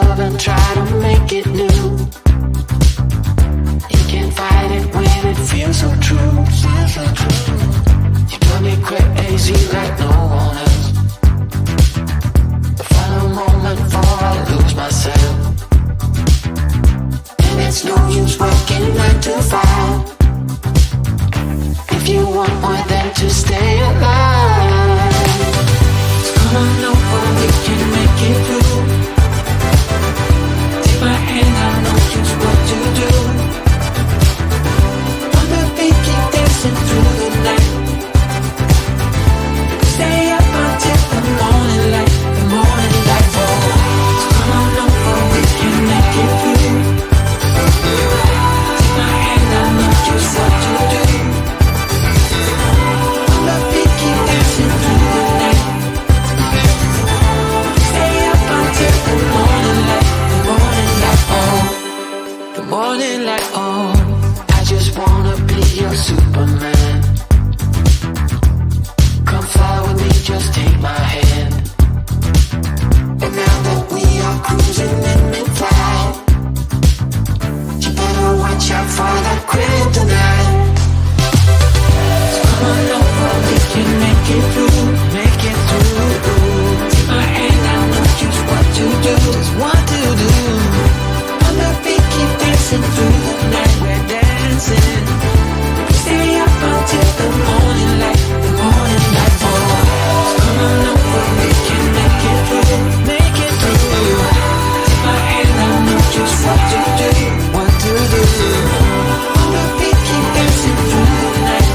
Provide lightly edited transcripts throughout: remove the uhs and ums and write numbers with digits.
love and try to make it new. You can't fight it when it feels so true. You got me crazy like no one else. The final moment before I lose myself. And it's no use working 9 to 5 if you want more than to stay alive. So come on over, we can make it through. Take my hand, I know just what to do. On the beat, keep dancing through the night. Stay up until the morning light, the morning light. Oh, so come on over, we can make it through. Take my hand, I know just what to do. On the beat, keep dancing through the night. Stay up until the morning light, the morning light. Oh, the morning light. Oh, I just wanna be your Superman. Come fly with me, just take my hand. And now that we are cruising in mid-flight, you better watch out for that kryptonite. So come on over, we can make it through, make it through. Take my hand, I know just what to do, just what to do. On the beat, keep dancing through the night, we're dancing. Stay up until the morning light, the morning light. Oh, so come on over, we can make it through, make it through. Take my hand, I know just what to do, what to do. On the beat, keep dancing through the night.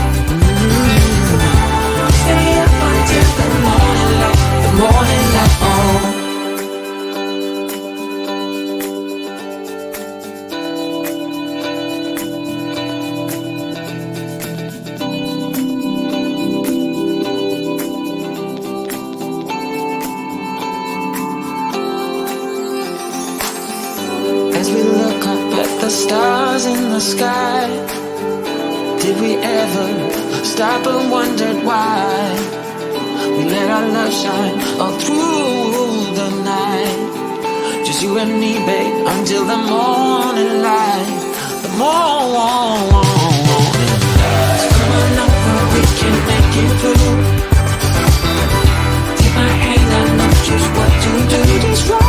Stay up until the morning light, the morning light. Oh. As we look up at the stars in the sky, did we ever stop and wondered why we let our love shine all through the night? Just you and me, babe, until the morning light, the morning light. So come on over, we can make it through. Take my hand, I know just what to do. Just right.